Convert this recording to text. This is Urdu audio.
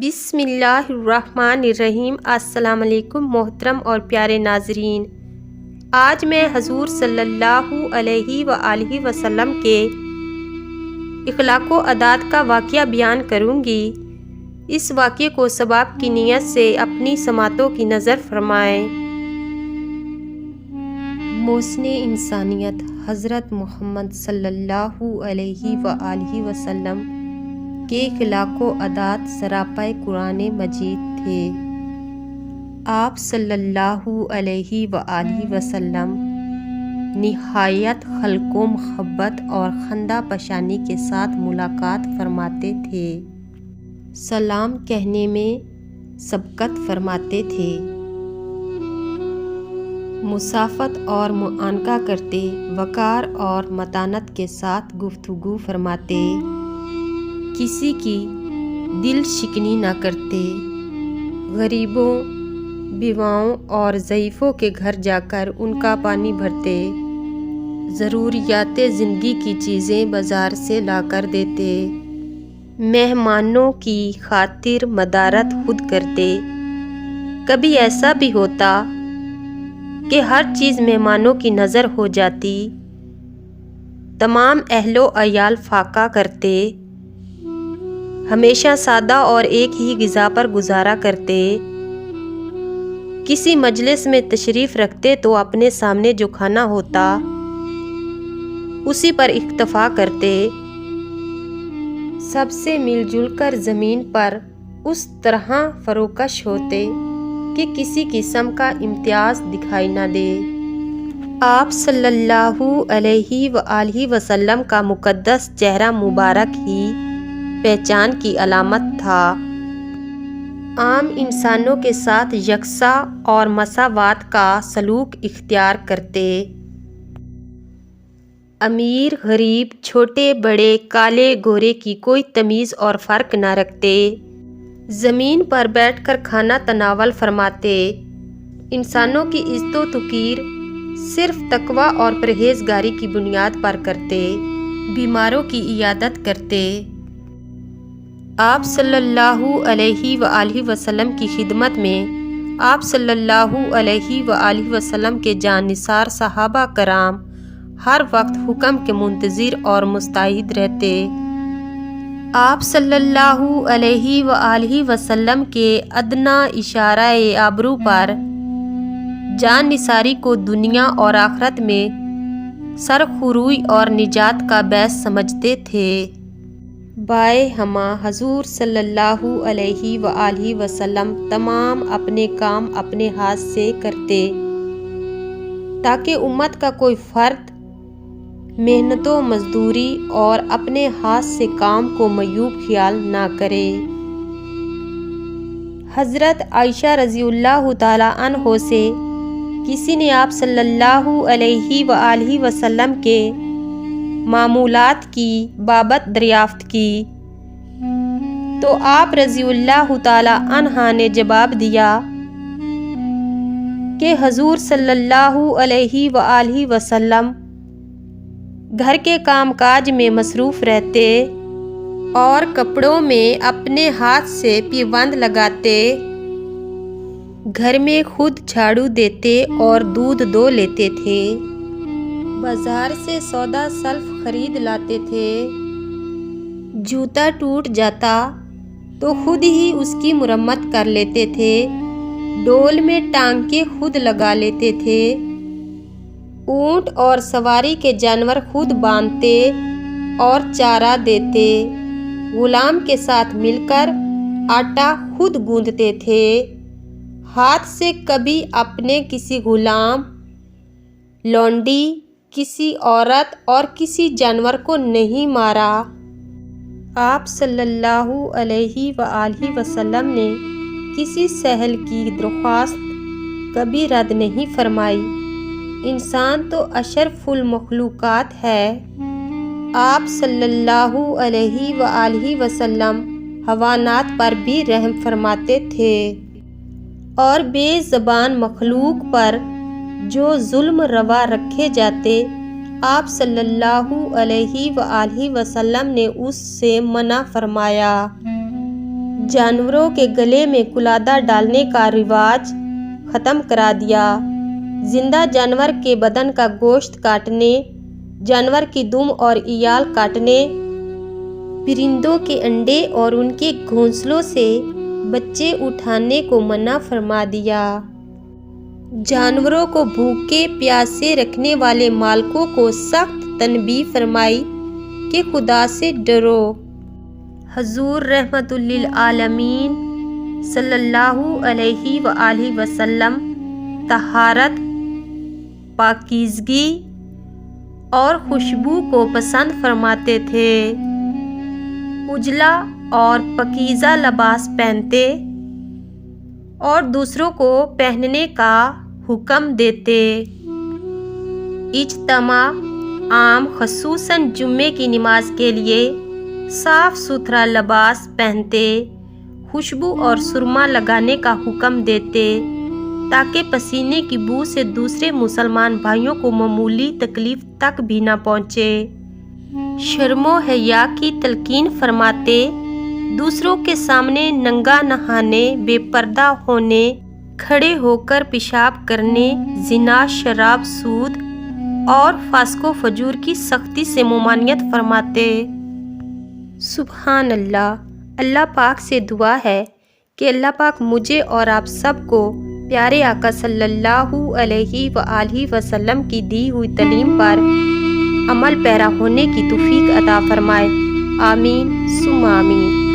بسم اللہ الرحمن الرحیم۔ السلام علیکم محترم اور پیارے ناظرین، آج میں حضور صلی اللہ علیہ وآلہ وسلم کے اخلاق و عادات کا واقعہ بیان کروں گی۔ اس واقعے کو ثواب کی نیت سے اپنی سماعتوں کی نظر فرمائیں۔ محسن انسانیت حضرت محمد صلی اللہ علیہ وآلہ وسلم کے اخلاق و عادات سراپائے قرآن مجید تھے۔ آپ صلی اللہ علیہ وآلہ وسلم نہایت خلق و محبت اور خندہ پیشانی کے ساتھ ملاقات فرماتے تھے، سلام کہنے میں سبقت فرماتے تھے، مصافحت اور معانقہ کرتے، وقار اور متانت کے ساتھ گفتگو فرماتے، کسی کی دل شکنی نہ کرتے، غریبوں، بیواؤں اور ضعیفوں کے گھر جا کر ان کا پانی بھرتے، ضروریات زندگی کی چیزیں بازار سے لا کر دیتے، مہمانوں کی خاطر مدارت خود کرتے۔ کبھی ایسا بھی ہوتا کہ ہر چیز مہمانوں کی نظر ہو جاتی، تمام اہل و عیال فاقہ کرتے، ہمیشہ سادہ اور ایک ہی غذا پر گزارا کرتے، کسی مجلس میں تشریف رکھتے تو اپنے سامنے جو کھانا ہوتا اسی پر اکتفا کرتے، سب سے مل جل کر زمین پر اس طرح فروکش ہوتے کہ کسی قسم کا امتیاز دکھائی نہ دے۔ آپ صلی اللہ علیہ وآلہ وسلم کا مقدس چہرہ مبارک ہی پہچان کی علامت تھا۔ عام انسانوں کے ساتھ یکساں اور مساوات کا سلوک اختیار کرتے، امیر غریب، چھوٹے بڑے، کالے گورے کی کوئی تمیز اور فرق نہ رکھتے، زمین پر بیٹھ کر کھانا تناول فرماتے، انسانوں کی عزت و توقیر صرف تقویٰ اور پرہیزگاری کی بنیاد پر کرتے، بیماروں کی عیادت کرتے۔ آپ صلی اللہ علیہ وآلہ وسلم کی خدمت میں آپ صلی اللہ علیہ وآلہ وسلم کے جان نثار صحابہ کرام ہر وقت حکم کے منتظر اور مستعد رہتے۔ آپ صلی اللہ علیہ وآلہ وسلم کے ادنیٰ اشارہ آبرو پر جان نثاری کو دنیا اور آخرت میں سرخروئی اور نجات کا باعث سمجھتے تھے۔ بائے ہمہ حضور صلی اللہ علیہ وآلہ وسلم تمام اپنے کام اپنے ہاتھ سے کرتے تاکہ امت کا کوئی فرد محنت و مزدوری اور اپنے ہاتھ سے کام کو معیوب خیال نہ کرے۔ حضرت عائشہ رضی اللہ تعالی عنہ سے کسی نے آپ صلی اللہ علیہ وآلہ وسلم کے معمولات کی بابت دریافت کی تو آپ رضی اللہ تعالی عنہ نے جواب دیا کہ حضور صلی اللہ علیہ وآلہ وسلم گھر کے کام کاج میں مصروف رہتے اور کپڑوں میں اپنے ہاتھ سے پیوند لگاتے، گھر میں خود جھاڑو دیتے اور دودھ دو لیتے تھے، بازار سے سودا سلف خرید لاتے تھے، جوتا ٹوٹ جاتا تو خود ہی اس کی مرمت کر لیتے تھے، ڈول میں ٹانکے خود لگا لیتے تھے، اونٹ اور سواری کے جانور خود باندھتے اور چارہ دیتے، غلام کے ساتھ مل کر آٹا خود گوندھتے تھے، ہاتھ سے کبھی اپنے کسی غلام، لونڈی، کسی عورت اور کسی جانور کو نہیں مارا۔ آپ صلی اللہ علیہ وآلہ وسلم نے کسی سائل کی درخواست کبھی رد نہیں فرمائی۔ انسان تو اشرف المخلوقات ہے۔ آپ صلی اللہ علیہ وآلہ وسلم حیوانات پر بھی رحم فرماتے تھے اور بے زبان مخلوق پر جو ظلم روا رکھے جاتے آپ صلی اللہ علیہ وآلہ وسلم نے اس سے منع فرمایا۔ جانوروں کے گلے میں قلادہ ڈالنے کا رواج ختم کرا دیا۔ زندہ جانور کے بدن کا گوشت کاٹنے، جانور کی دم اور ایال کاٹنے، پرندوں کے انڈے اور ان کے گھونسلوں سے بچے اٹھانے کو منع فرما دیا۔ جانوروں کو بھوکے پیاسے رکھنے والے مالکوں کو سخت تنبیہ فرمائی کہ خدا سے ڈرو۔ حضور رحمت للعالمین صلی اللہ علیہ وآلہ وسلم طہارت، پاکیزگی اور خوشبو کو پسند فرماتے تھے۔ اجلا اور پاکیزہ لباس پہنتے اور دوسروں کو پہننے کا حکم دیتے۔ اجتماع عام خصوصاً جمعے کی نماز کے لیے صاف ستھرا لباس پہنتے، خوشبو اور سرما لگانے کا حکم دیتے تاکہ پسینے کی بو سے دوسرے مسلمان بھائیوں کو معمولی تکلیف تک بھی نہ پہنچے۔ شرم و حیا کی تلقین فرماتے، دوسروں کے سامنے ننگا نہانے، بے پردہ ہونے، کھڑے ہو کر پیشاب کرنے، زنا، شراب، سود اور فسق و فجور کی سختی سے ممانعت فرماتے۔ سبحان اللہ۔ اللہ پاک سے دعا ہے کہ اللہ پاک مجھے اور آپ سب کو پیارے آقا صلی اللہ علیہ وآلہ وسلم کی دی ہوئی تعلیم پر عمل پیرا ہونے کی توفیق عطا فرمائے۔ آمین ثم آمین۔